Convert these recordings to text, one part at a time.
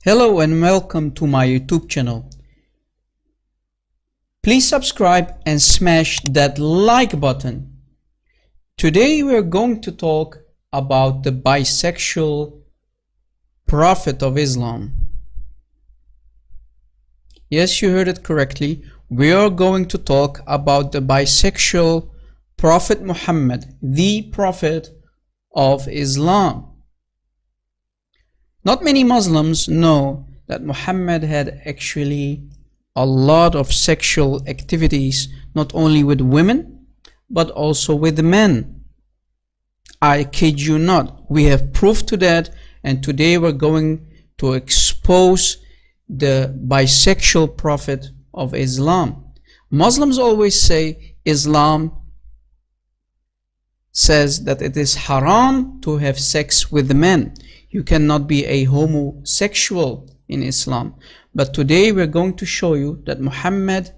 Hello and welcome to my YouTube channel. Please subscribe and smash that like button. Today we are going to talk about the bisexual prophet of Islam. Yes, you heard it correctly. We are going to talk about the bisexual Prophet Muhammad, the Prophet of Islam. Not many Muslims know that Muhammad had actually a lot of sexual activities, not only with women, but also with men. I kid you not. We have proof to that, and today we're going to expose the bisexual prophet of Islam. Muslims always say Islam says that it is haram to have sex with men. You cannot be a homosexual in Islam. But today we're going to show you that Muhammad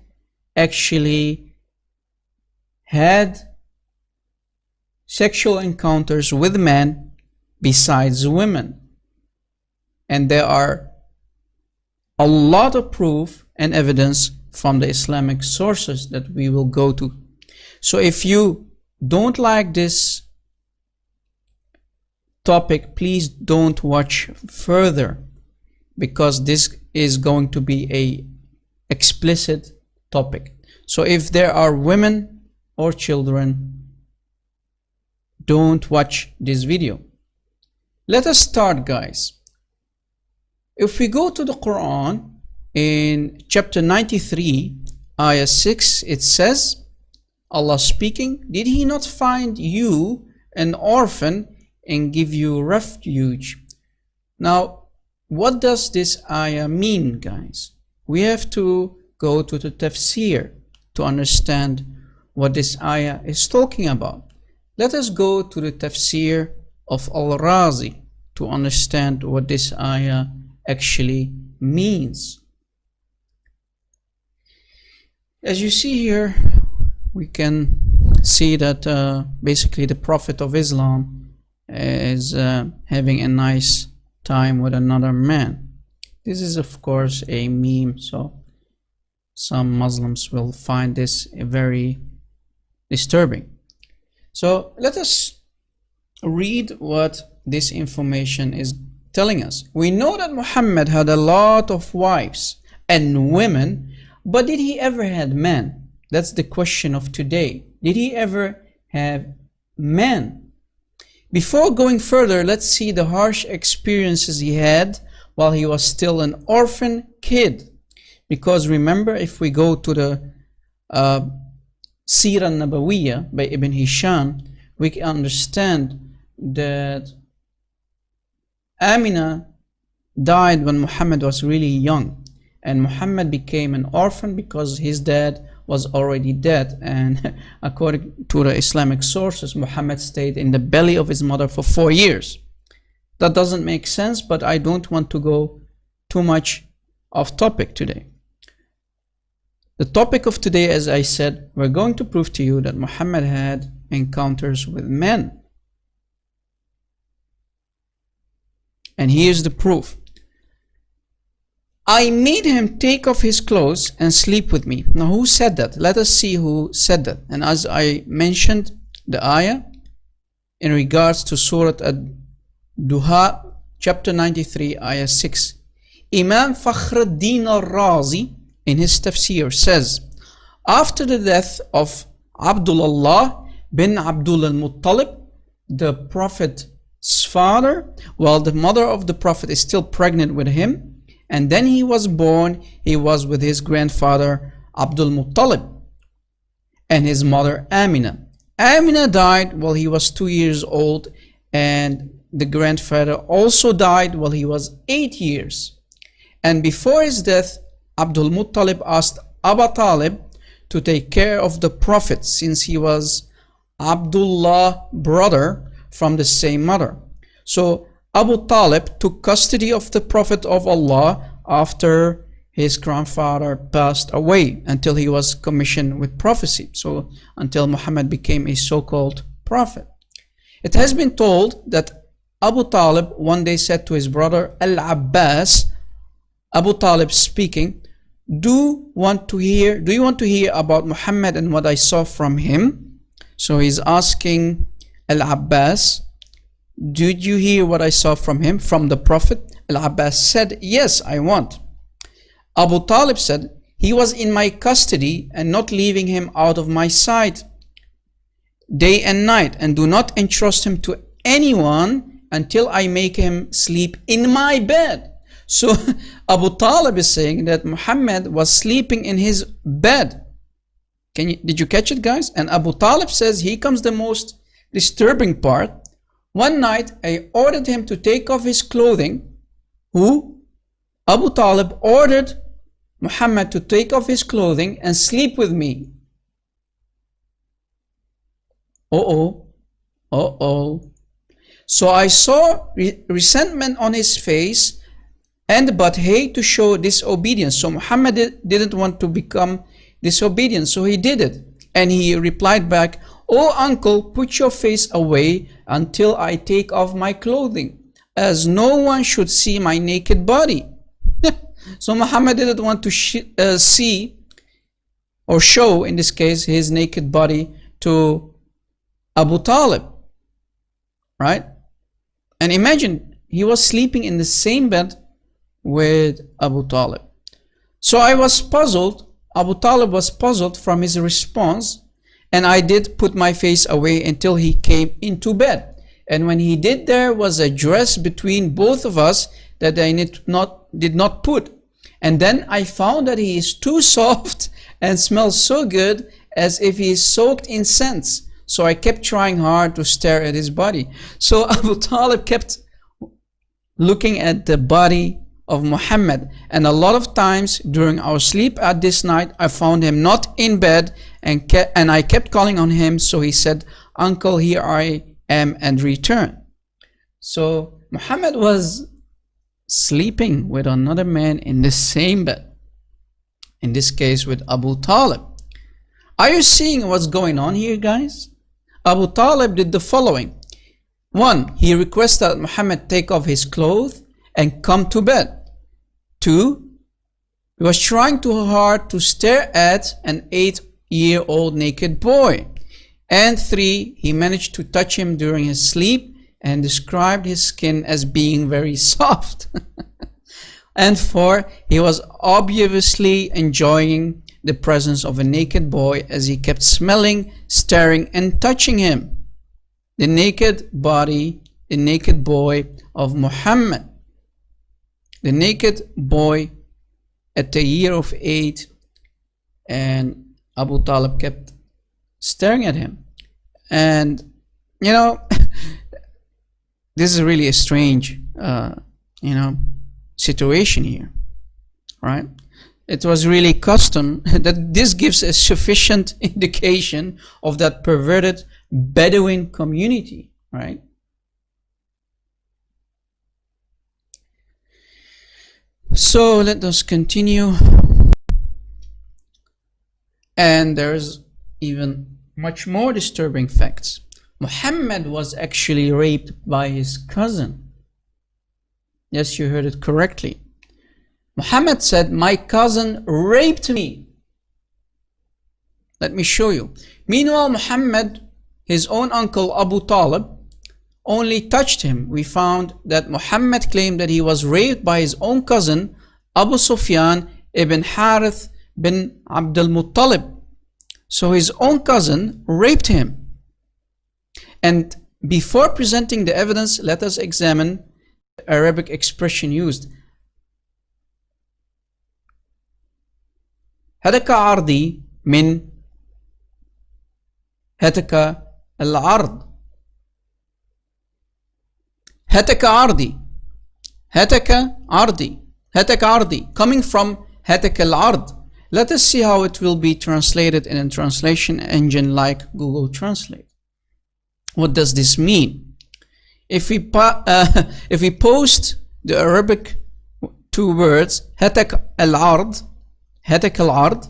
actually had sexual encounters with men besides women. And there are a lot of proof and evidence from the Islamic sources that we will go to. So if you don't like this topic, please don't watch further, because this is going to be a explicit topic. So if there are women or children, don't watch this video. Let us start, guys. If we go to the Quran in chapter 93 ayah 6, it says, Allah speaking, "Did he not find you an orphan and give you refuge?" Now, what does this ayah mean, guys? We have to go to the tafsir to understand what this ayah is talking about. Let us go to the tafsir of Al-Razi to understand what this ayah actually means. As you see here, we can see that basically the Prophet of Islam is having a nice time with another man. This is of course a meme, so some Muslims will find this very disturbing. So let us read what this information is telling us. We know that Muhammad had a lot of wives and women, but did he ever have men? That's the question of today. Did he ever have men? Before going further, let's see the harsh experiences he had while he was still an orphan kid. Because remember, if we go to the Sirah Nabawiyah by Ibn Hisham, we can understand that Amina died when Muhammad was really young, and Muhammad became an orphan because his dad was already dead. And according to the Islamic sources, Muhammad stayed in the belly of his mother for 4 years. That doesn't make sense, but I don't want to go too much off topic today. The topic of today, as I said, we're going to prove to you that Muhammad had encounters with men. And here's the proof. "I made him take off his clothes and sleep with me." Now, who said that? Let us see who said that. And as I mentioned the ayah in regards to Surah Ad-Duha, chapter 93, ayah 6, Imam Fakhruddin al-Razi in his tafsir says, after the death of Abdullah bin Abdul al-Muttalib, the Prophet's father, while the mother of the Prophet is still pregnant with him, and then he was born, he was with his grandfather Abdul Muttalib and his mother Amina. Amina died while he was 2 years old, and the grandfather also died while he was 8 years. And before his death, Abdul Muttalib asked Abu Talib to take care of the Prophet, since he was Abdullah's brother from the same mother. So Abu Talib took custody of the Prophet of Allah after his grandfather passed away, until he was commissioned with prophecy. So until Muhammad became a so-called prophet. It has been told that Abu Talib one day said to his brother Al-Abbas, Abu Talib speaking, do you want to hear about Muhammad and what I saw from him? So he's asking Al-Abbas, did you hear what I saw from him, from the Prophet? Al-Abbas said, yes, I want. Abu Talib said, he was in my custody and not leaving him out of my sight day and night, and do not entrust him to anyone until I make him sleep in my bed. So Abu Talib is saying that Muhammad was sleeping in his bed. Did you catch it, guys? And Abu Talib says, here comes the most disturbing part. One night I ordered him to take off his clothing. Abu Talib ordered Muhammad to take off his clothing and sleep with me. So I saw resentment on his face but hate to show disobedience. So Muhammad didn't want to become disobedient, so he did it. And he replied back, "Oh uncle, put your face away until I take off my clothing, as no one should see my naked body." So Muhammad didn't want to see or show, in this case, his naked body to Abu Talib, right? And imagine, he was sleeping in the same bed with Abu Talib. So I was puzzled. Abu Talib was puzzled from his response, and I did put my face away until he came into bed. And when he did, there was a dress between both of us that I did not put. And then I found that he is too soft and smells so good, as if he is soaked in scents. So I kept trying hard to stare at his body. So Abu Talib kept looking at the body of Muhammad, and a lot of times during our sleep at this night, I found him not in bed, and I kept calling on him. So he said, "Uncle, here I am," and returned. So Muhammad was sleeping with another man in the same bed, in this case with Abu Talib. Are you seeing what's going on here, guys? Abu Talib did the following. 1. He requested that Muhammad take off his clothes and come to bed. 2. He was trying too hard to stare at an 8-year-old naked boy. And 3. He managed to touch him during his sleep and described his skin as being very soft. And 4. He was obviously enjoying the presence of a naked boy, as he kept smelling, staring, and touching him. The naked body, the naked boy of Muhammad. The naked boy at the year of 8, and Abu Talib kept staring at him. And you know, this is really a strange situation here, right? It was really custom that this gives a sufficient indication of that perverted Bedouin community, right? So let us continue. And there's even much more disturbing facts. Muhammad was actually raped by his cousin. Yes, you heard it correctly. Muhammad said, "My cousin raped me." Let me show you. Meanwhile, Muhammad, his own uncle Abu Talib, only touched him. We found that Muhammad claimed that he was raped by his own cousin Abu Sufyan ibn Harith bin Abdul Muttalib. So his own cousin raped him. And before presenting the evidence, let us examine the Arabic expression used. هتك عرضي من هتك العرض. هتك عرضي. هتك عرضي. هتك عرضي. Coming from هتك العرض. Let us see how it will be translated in a translation engine like Google Translate. What does this mean? If we post the Arabic two words, هتك العرض, هتك العرض,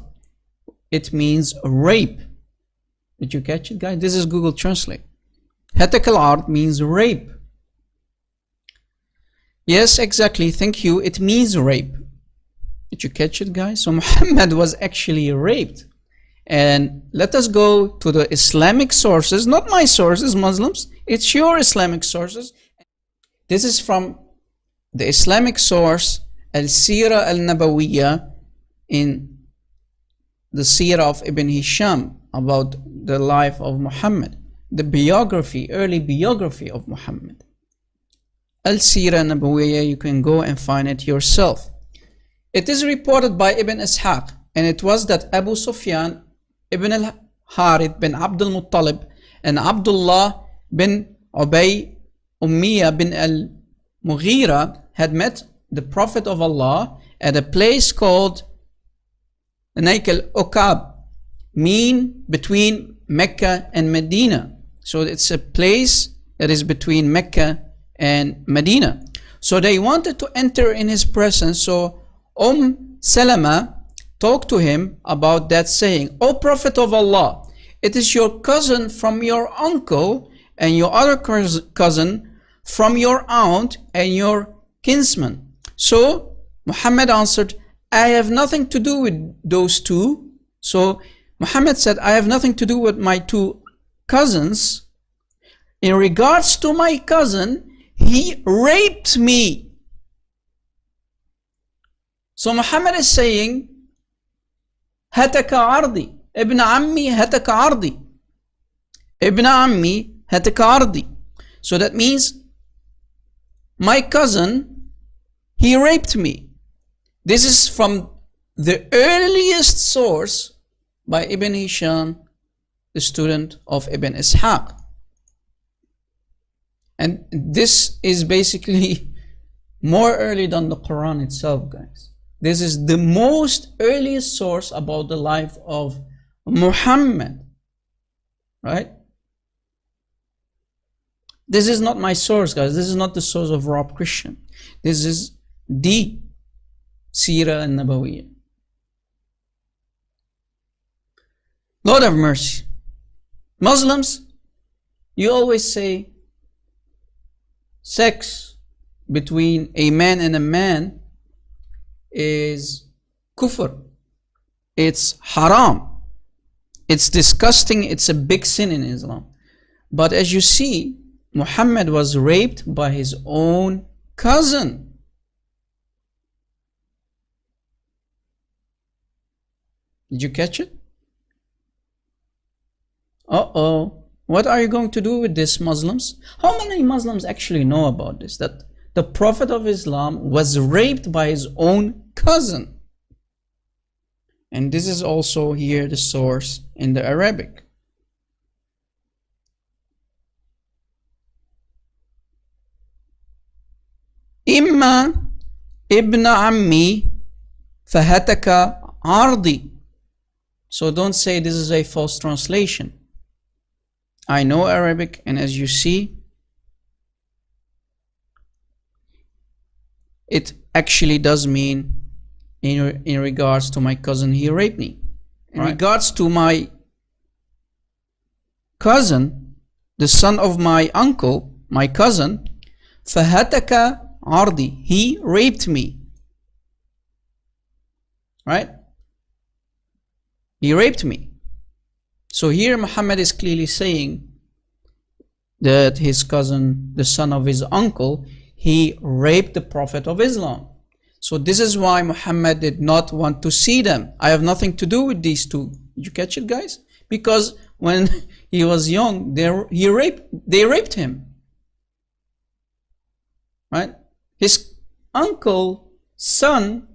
it means rape. Did you catch it, guys? This is Google Translate. هتك العرض means rape. Yes, exactly. Thank you. It means rape. Did you catch it, guys? So Muhammad was actually raped. And let us go to the Islamic sources, not my sources, Muslims. It's your Islamic sources. This is from the Islamic source, Al-Sira Al-Nabawiyya, in the Sira of Ibn Hisham, about the life of Muhammad, the biography, early biography of Muhammad. Al-Sira Nabawiyya, you can go and find it yourself. It is reported by Ibn Ishaq, and it was that Abu Sufyan ibn al-Harith bin Abdul Muttalib and Abdullah bin Ubay Ummiyah bin al-Mughira had met the Prophet of Allah at a place called Naik al-Uqab, mean between Mecca and Medina. So it's a place that is between Mecca and Medina. So they wanted to enter in his presence. So Salama talked to him about that, saying, O Prophet of Allah, it is your cousin from your uncle, and your other cousin from your aunt, and your kinsman. So Muhammad answered, I have nothing to do with those two. So Muhammad said, I have nothing to do with my two cousins. In regards to my cousin, he raped me. So Muhammad is saying, هتك عرضي ابن عمي هتك عرضي ابن عمي هتك عرضي. So that means my cousin, he raped me. This is from the earliest source by Ibn Hisham, the student of Ibn Ishaq. And this is basically more early than the Quran itself, guys. This is the most earliest source about the life of Muhammad, right? This is not my source, guys. This is not the source of Rob Christian. This is the Sira al-Nabawiyya. Lord have mercy. Muslims, you always say sex between a man and a man is kufr. It's haram. It's disgusting. It's a big sin in Islam. But as you see, Muhammad was raped by his own cousin. Did you catch it? Uh-oh. What are you going to do with this, Muslims? How many Muslims actually know about this? That the Prophet of Islam was raped by his own cousin. And this is also here the source in the Arabic. Imma ibn ammi fahataka ardi. So don't say this is a false translation. I know Arabic, and as you see, it actually does mean in regards to my cousin, he raped me. In regards to my cousin, the son of my uncle, my cousin, fahataka ardi, he raped me. Right? He raped me. So here Muhammad is clearly saying that his cousin, the son of his uncle, he raped the Prophet of Islam. So this is why Muhammad did not want to see them. I have nothing to do with these two. Did you catch it, guys? Because when he was young, they raped him. Right? His uncle's son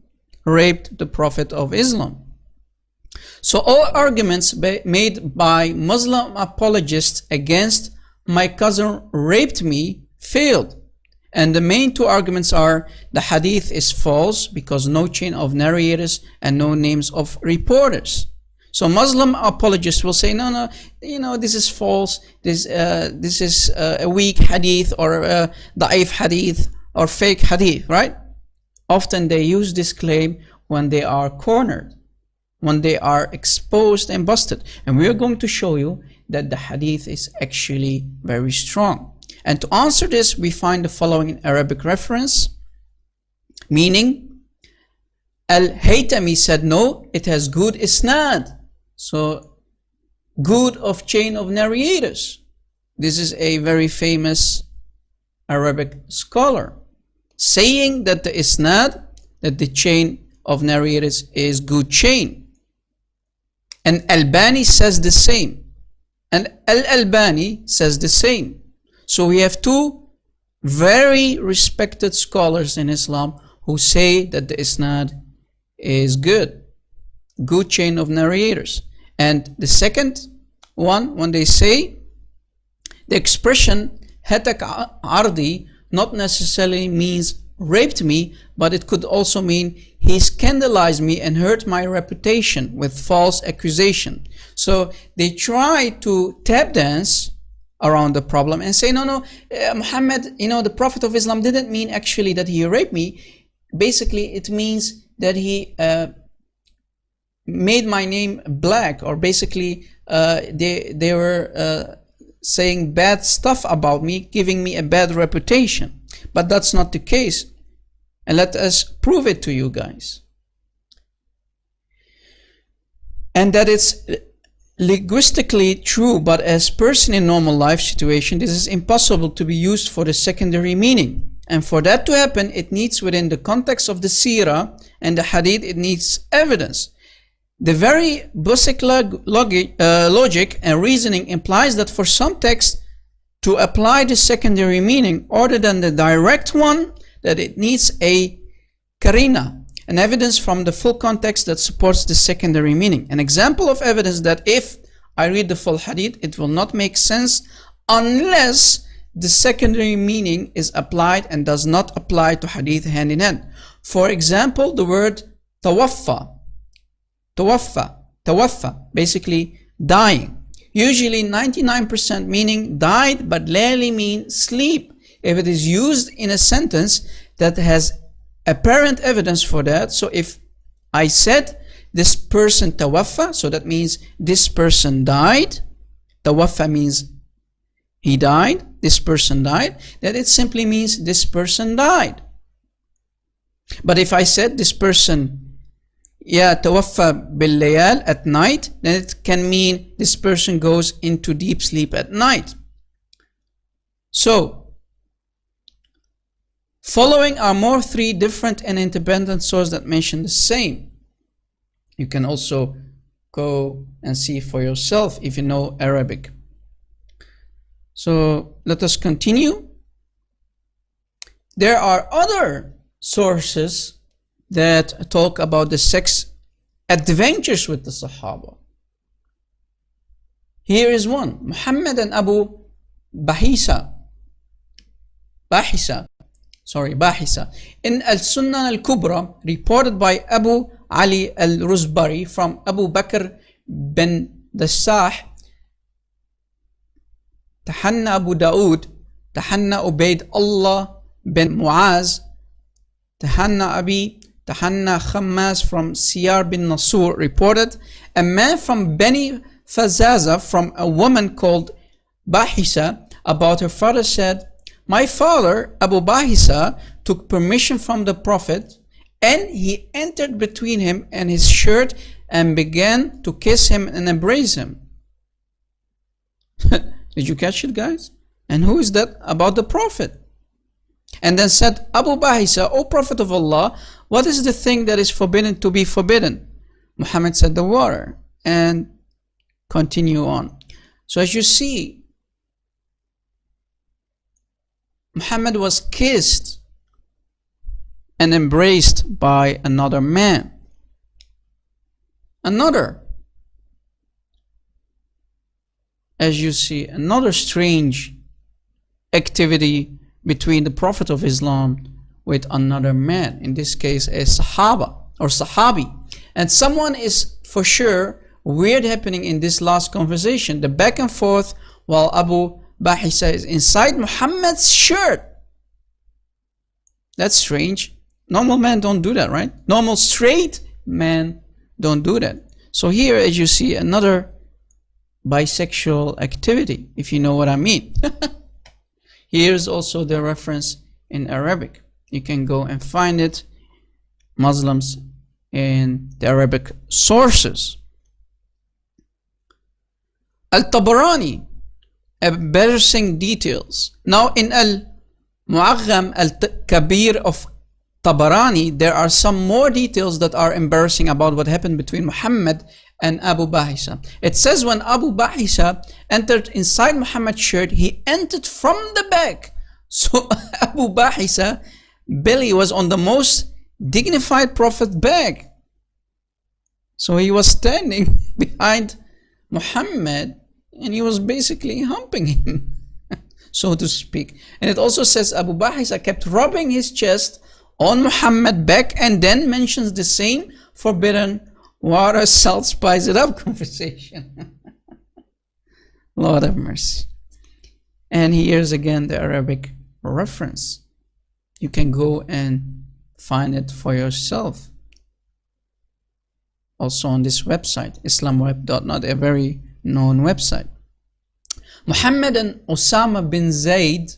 raped the Prophet of Islam. So all arguments made by Muslim apologists against my cousin raped me failed. And the main two arguments are the hadith is false because no chain of narrators and no names of reporters. So Muslim apologists will say, no, this is false. This is a weak hadith or a da'if hadith or fake hadith, right? Often they use this claim when they are cornered, when they are exposed and busted. And we are going to show you that the hadith is actually very strong. And to answer this, we find the following Arabic reference, meaning Al-Haytami said no, it has good isnad. So good of chain of narrators. This is a very famous Arabic scholar saying that the isnad, that the chain of narrators is good chain. And Albani says the same. And Al-Albani says the same. So we have two very respected scholars in Islam who say that the isnad is good chain of narrators. And the second one, when they say the expression hatak ardi not necessarily means raped me, but it could also mean he scandalized me and hurt my reputation with false accusation. So they try to tap dance around the problem and say, no, Muhammad, the Prophet of Islam didn't mean actually that he raped me. Basically, it means that he made my name black, or basically they were saying bad stuff about me, giving me a bad reputation. But that's not the case. And let us prove it to you guys. And that it's linguistically true, but as person in normal life situation, this is impossible to be used for the secondary meaning. And for that to happen, it needs within the context of the seerah and the hadith, it needs evidence. The very basic logic and reasoning implies that for some texts to apply the secondary meaning other than the direct one, that it needs a karina, an evidence from the full context that supports the secondary meaning. An example of evidence that if I read the full hadith, it will not make sense unless the secondary meaning is applied and does not apply to hadith hand in hand. For example, the word tawaffa, basically dying. Usually 99% meaning died, but rarely mean sleep. If it is used in a sentence that has apparent evidence for that, so if I said this person tawaffa, so that means this person died. Tawaffa means he died, this person died, that it simply means this person died. But if I said this person tawaffa bil layal, at night, then it can mean this person goes into deep sleep at night. So following are more three different and independent sources that mention the same. You can also go and see for yourself if you know Arabic. So let us continue. There are other sources that talk about the sex adventures with the Sahaba. Here is one. Muhammad and Abu Bahisa in Al-Sunan Al-Kubra, reported by Abu Ali Al-Ruzbari from Abu Bakr bin Dassah, Tahanna Abu Dawood, Tahanna Ubaid Allah bin Muaz, Tahanna Khammas from Siyar bin Nasur reported, a man from Bani Fazaza from a woman called Bahisa about her father said, my father, Abu Bahisa, took permission from the Prophet and he entered between him and his shirt and began to kiss him and embrace him. Did you catch it, guys? And who is that? About the Prophet. And then said, Abu Bahisa, O Prophet of Allah, what is the thing that is forbidden to be forbidden? Muhammad said, the water. And continue on. So as you see, Muhammad was kissed and embraced by another man. As you see, another strange activity between the Prophet of Islam with another man, in this case a Sahaba or Sahabi. And someone is for sure weird happening in this last conversation, the back and forth while Abu Bahisa is inside Muhammad's shirt. That's strange. Normal men don't do that, right? Normal straight men don't do that. So here, as you see, another bisexual activity, if you know what I mean. Here's also the reference in Arabic. You can go and find it. Muslims in the Arabic sources. Al-Tabarani, embarrassing details. Now in Al-Mu'agham Al-Kabir of Tabarani, there are some more details that are embarrassing about what happened between Muhammad and Abu Bahisa. It says when Abu Bahisa entered inside Muhammad's shirt, he entered from the back. So Abu Bahisa belly was on the most dignified Prophet's back. So he was standing behind Muhammad and he was basically humping him, so to speak. And it also says Abu Bahisa kept rubbing his chest on Muhammad back and then mentions the same forbidden water, salt, spice it up conversation. Lord have mercy. And here's again the Arabic reference. You can go and find it for yourself. Also on this website, islamweb.net, a very known website. Muhammad and Osama bin Zayd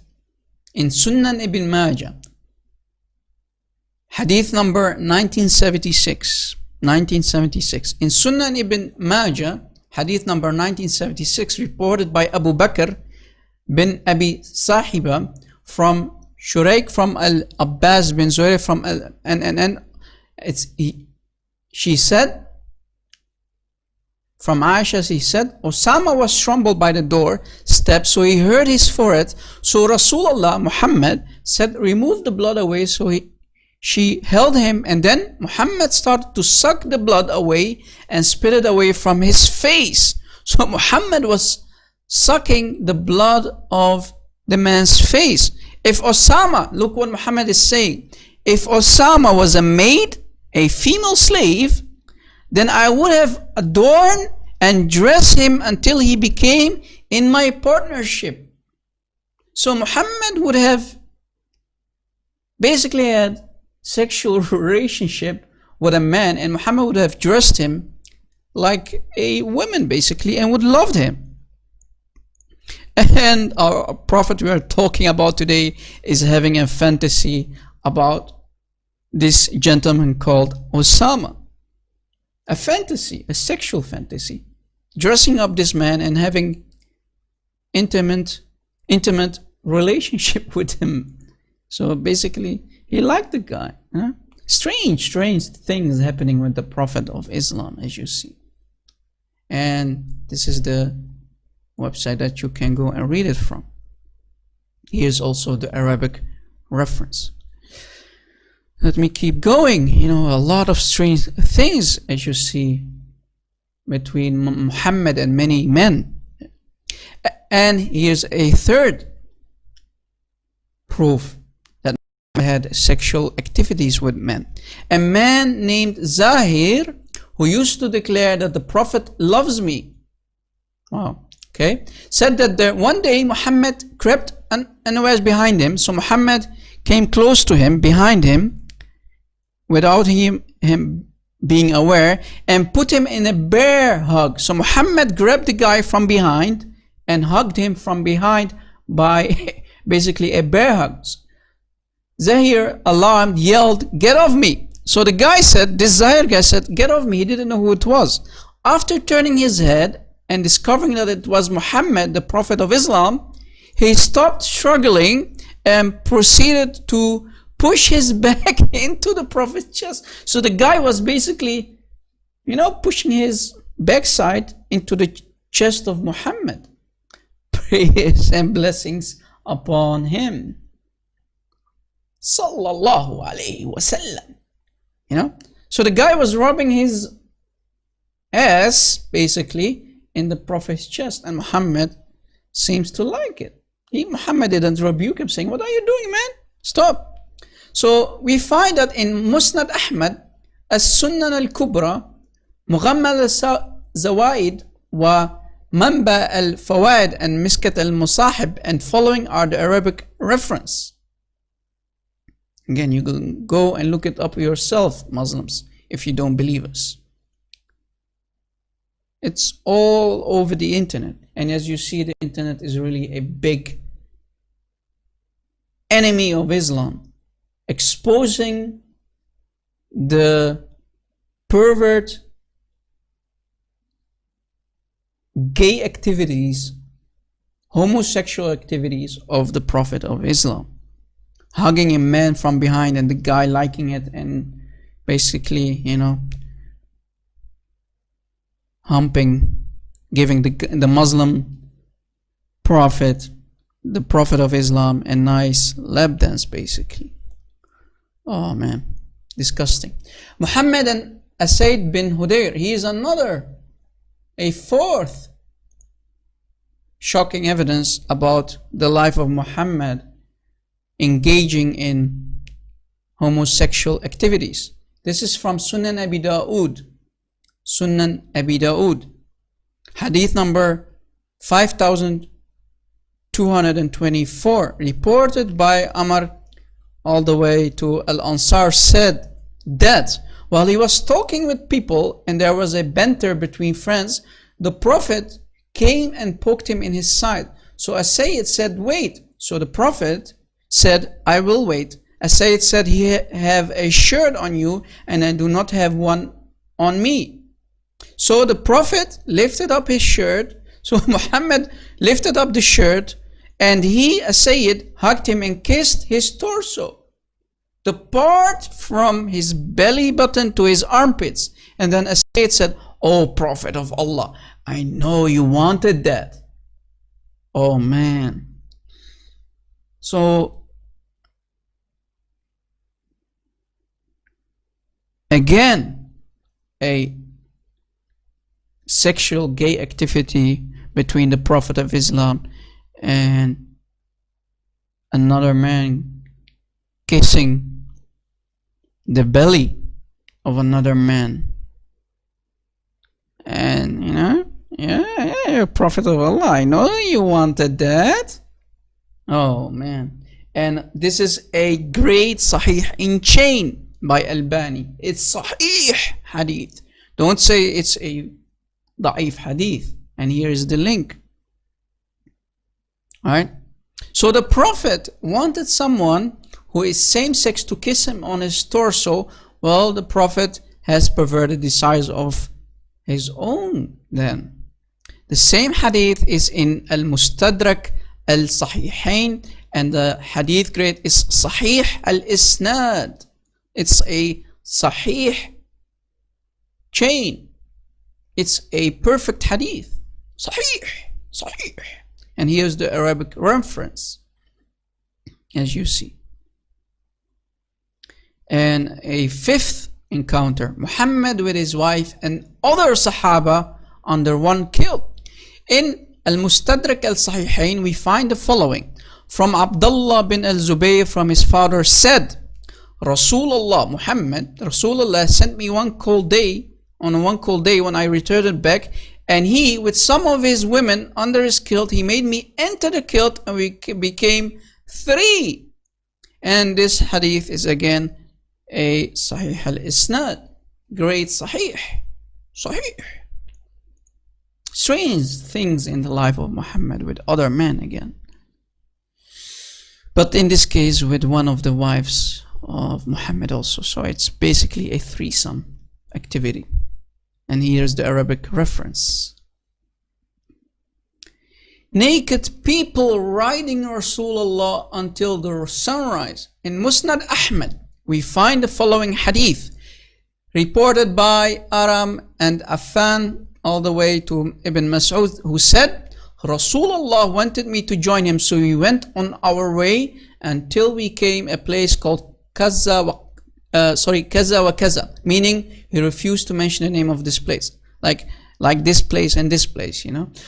in Sunan ibn Majah, hadith number 1976. In Sunan ibn Majah, hadith number 1976, reported by Abu Bakr bin Abi Sahiba from Shuraik from Al-Abbas bin Zuhair from she said, from Aisha, he said, Osama was trembled by the door step, so he hurt his forehead. So Rasulullah Muhammad said, remove the blood away. So she held him, and then Muhammad started to suck the blood away and spit it away from his face. So Muhammad was sucking the blood of the man's face. If Osama, look what Muhammad is saying, if Osama was a maid, a female slave, then I would have adorned and dressed him until he became in my partnership. So Muhammad would have basically had sexual relationship with a man, and Muhammad would have dressed him like a woman basically and would loved him. And our Prophet we are talking about today is having a fantasy about this gentleman called Osama. A fantasy, a sexual fantasy, dressing up this man and having intimate relationship with him. So basically, he liked the guy. Huh? Strange things happening with the Prophet of Islam, as you see. And this is the website that you can go and read it from. Here's also the Arabic reference. Let me keep going. You know, a lot of strange things, as you see, between Muhammad and many men. And here's a third proof that Muhammad had sexual activities with men. A man named Zahir, who used to declare that the Prophet loves me. Wow. Okay. Said that one day Muhammad crept unawares behind him. So Muhammad came close to him, behind him, without him being aware, and put him in a bear hug. So Muhammad grabbed the guy from behind and hugged him from behind by basically a bear hug. Zahir, alarmed, yelled, "Get off me!" So the guy said, this Zahir guy said, "Get off me." He didn't know who it was. After turning his head and discovering that it was Muhammad, the Prophet of Islam, he stopped struggling and proceeded to push his back into the Prophet's chest. So the guy was basically, pushing his backside into the chest of Muhammad. Praise and blessings upon him. Sallallahu alayhi wasallam. So the guy was rubbing his ass basically in the Prophet's chest, and Muhammad seems to like it. Muhammad didn't rebuke him, saying, "What are you doing, man? Stop." So we find that in Musnad Ahmad, As-Sunan al-Kubra, Mughammal al-Zawaid, wa Manba al-Fawaid, and Miskat al-Musahib, and following are the Arabic reference. Again, you can go and look it up yourself, Muslims, if you don't believe us. It's all over the internet. And as you see, the internet is really a big enemy of Islam, exposing the pervert gay activities, homosexual activities of the Prophet of Islam. Hugging a man from behind and the guy liking it and basically, humping, giving the Muslim Prophet, the Prophet of Islam, a nice lap dance basically. Oh man, disgusting. Muhammad and Asaid bin Hudayr, he is a fourth shocking evidence about the life of Muhammad engaging in homosexual activities. This is from Sunan Abi Dawood. Sunan Abi Dawood. Hadith number 5224, reported by Amr all the way to Al-Ansar, said that while he was talking with people and there was a banter between friends, the Prophet came and poked him in his side. So Asaid said, wait. So the Prophet said, I will wait. Asaid said, he have a shirt on you and I do not have one on me. So the Prophet lifted up his shirt. So Muhammad lifted up the shirt and he, Asaid, hugged him and kissed his torso, the part from his belly button to his armpits. And then Asaid said, oh Prophet of Allah, I know you wanted that. Oh man. So again, a sexual gay activity between the Prophet of Islam and another man, kissing the belly of another man. And yeah, Prophet of Allah, I know you wanted that. Oh man. And this is a great Sahih in chain by Albani. It's Sahih hadith. Don't say it's a Da'if hadith. And here is the link. Alright. So the Prophet wanted someone who is same-sex to kiss him on his torso. Well, the Prophet has perverted the desires of his own then. The same hadith is in Al-Mustadrak Al-Sahihain, and the hadith grade is Sahih Al-Isnad. It's a Sahih chain. It's a perfect hadith. Sahih. And here's the Arabic reference, as you see. And a fifth encounter, Muhammad with his wife and other Sahaba under one kill. In Al-Mustadrak Al-Sahihain, we find the following. From Abdullah bin al-Zubayr, from his father, said, Rasulullah sent me one cold day when I returned back, and he, with some of his women under his kilt, he made me enter the kilt, and we became three. And this hadith is again a Sahih al-Isnad, great Sahih. Strange things in the life of Muhammad with other men again. But in this case with one of the wives of Muhammad also. So it's basically a threesome activity. And here's the Arabic reference. Naked people riding Rasulullah until the sunrise. In Musnad Ahmad, we find the following hadith, reported by Aram and Affan all the way to Ibn Mas'ud, who said, Rasulullah wanted me to join him, so we went on our way until we came a place called Kaza wa Kaza, meaning he refused to mention the name of this place, like this place and this place,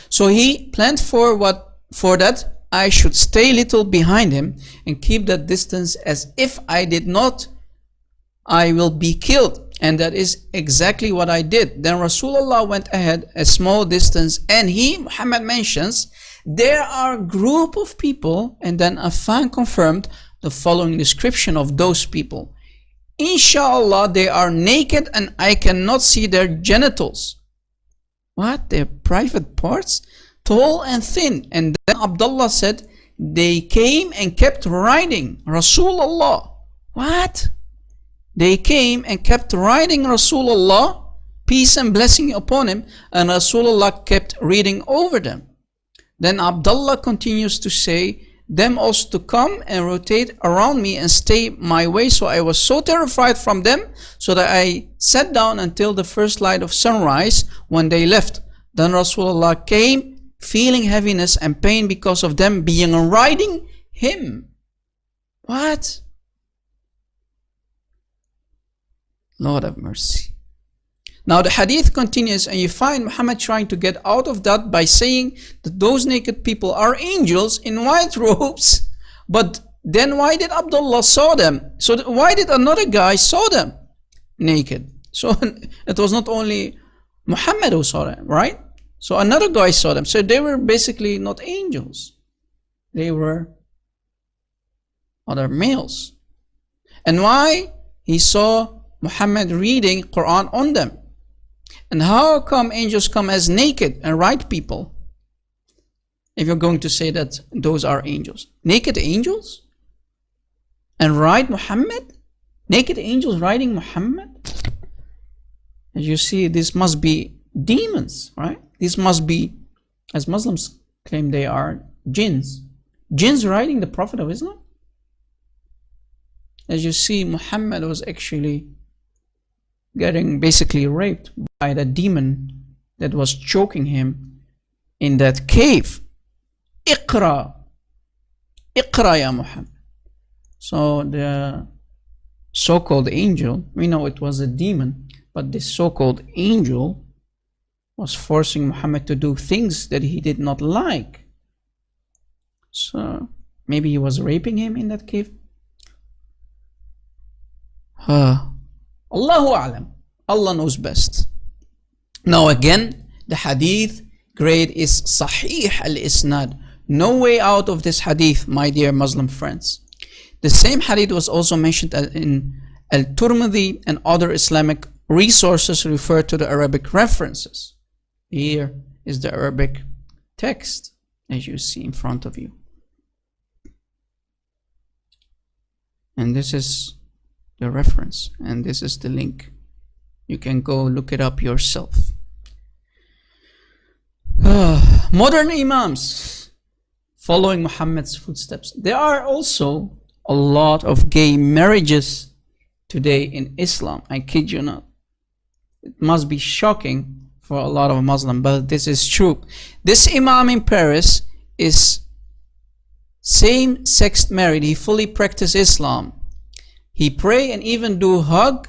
So he planned for that I should stay little behind him and keep that distance, as if I did not, I will be killed. And that is exactly what I did. Then Rasulullah went ahead a small distance, and Muhammad mentions, there are a group of people, and then Affan confirmed the following description of those people. Inshallah, they are naked and I cannot see their genitals. What? Their private parts? Tall and thin. And then Abdullah said, they came and kept riding Rasulullah. What? they came and kept riding Rasulullah, peace and blessing upon him, and Rasulullah kept reading over them. Then Abdullah continues to say, them also to come and rotate around me and stay my way. So I was so terrified from them, so that I sat down until the first light of sunrise when they left. Then Rasulullah came, feeling heaviness and pain because of them being riding him. What? Lord have mercy. Now the hadith continues, and you find Muhammad trying to get out of that by saying that those naked people are angels in white robes. But then why did Abdullah saw them? So why did another guy saw them naked? So it was not only Muhammad who saw them, right? So another guy saw them. So they were basically not angels. They were other males. And why? He saw Muhammad reading Quran on them. And how come angels come as naked and right people? If you're going to say that those are angels. Naked angels? And ride Muhammad? Naked angels riding Muhammad? As you see, this must be demons, right? This must be, as Muslims claim they are, jinns. Jinns riding the Prophet of Islam? As you see, Muhammad was actually getting basically raped by the demon that was choking him in that cave. Iqra. Iqra ya Muhammad. So the so-called angel, we know it was a demon, but this so-called angel was forcing Muhammad to do things that he did not like. So maybe he was raping him in that cave. Allahu A'lam. Allah knows best. Now again, the hadith grade is Sahih al-Isnad. No way out of this hadith, my dear Muslim friends. The same hadith was also mentioned in Al-Turmudi, and other Islamic resources refer to the Arabic references. Here is the Arabic text, as you see in front of you. And this is the reference, and this is the link. You can go look it up yourself. Modern Imams following Muhammad's footsteps. There are also a lot of gay marriages today in Islam. I kid you not. It must be shocking for a lot of Muslims, but this is true. This Imam in Paris is same-sex married. He fully practiced Islam. He pray and even do hug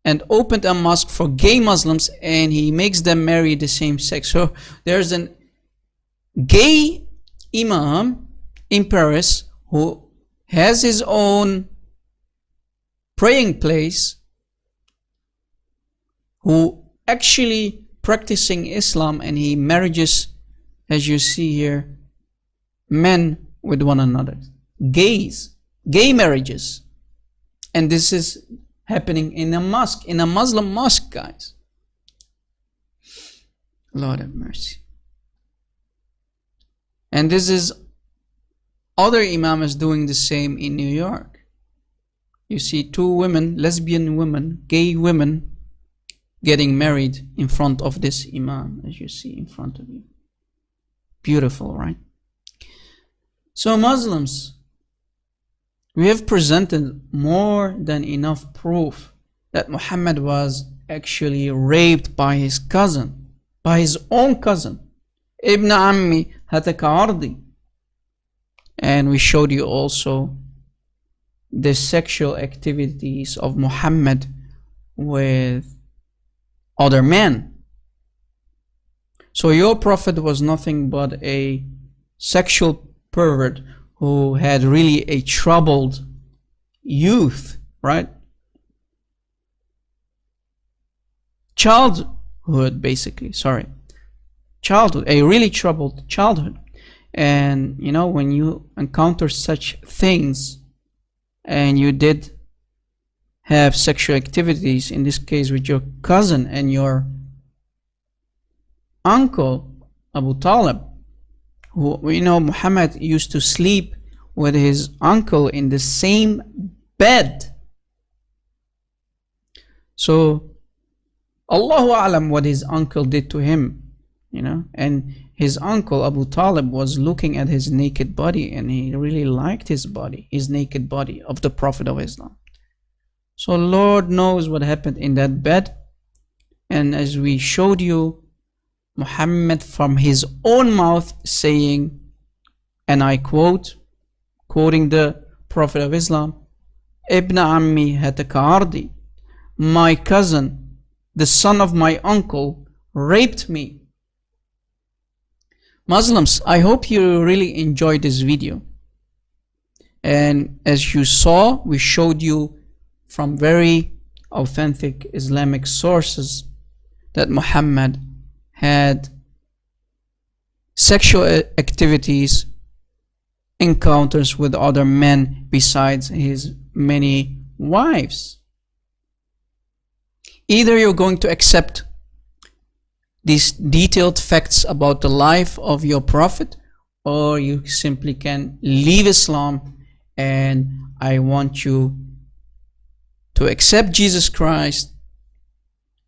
and opened a mosque for gay Muslims, and he makes them marry the same sex. So there's a gay Imam in Paris who has his own praying place, who actually practicing Islam, and he marriages, as you see here, men with one another. Gays, gay marriages. And this is happening in a mosque, in a Muslim mosque, guys. Lord have mercy. And this is other imams doing the same in New York. You see two women, lesbian women, gay women, getting married in front of this imam, as you see in front of you. Beautiful, right? So Muslims, we have presented more than enough proof that Muhammad was actually raped by his cousin, by his own cousin. Ibn Ammi Hataka Ardi. And we showed you also the sexual activities of Muhammad with other men. So your prophet was nothing but a sexual pervert who had really a troubled youth, right? Childhood, basically, childhood, a really troubled childhood. And you know, when you encounter such things and you did have sexual activities, in this case with your cousin and your uncle Abu Talib, who we know Muhammad used to sleep with his uncle in the same bed. So Allahu A'lam what his uncle did to him, and his uncle Abu Talib was looking at his naked body, and he really liked his body, his naked body of the Prophet of Islam. So Lord knows what happened in that bed. And as we showed you, Muhammad from his own mouth saying, and I quote, quoting the Prophet of Islam, Ibn Ammi hataka ardi, my cousin, the son of my uncle, raped me. Muslims, I hope you really enjoyed this video. And as you saw, we showed you from very authentic Islamic sources that Muhammad had sexual activities, encounters with other men besides his many wives. Either you're going to accept these detailed facts about the life of your prophet, or you simply can leave Islam, and I want you to accept Jesus Christ,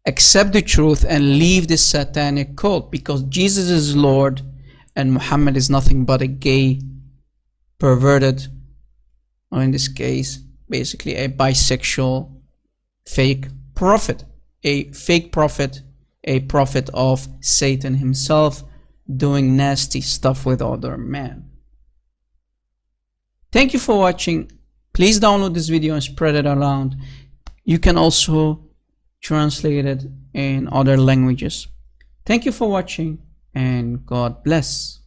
accept the truth, and leave this satanic cult, because Jesus is Lord and Muhammad is nothing but a gay, perverted, or in this case basically a bisexual fake prophet, a fake prophet, a prophet of Satan himself, doing nasty stuff with other men. Thank you for watching. Please download this video and spread it around. You can also translate it in other languages. Thank you for watching, and God bless.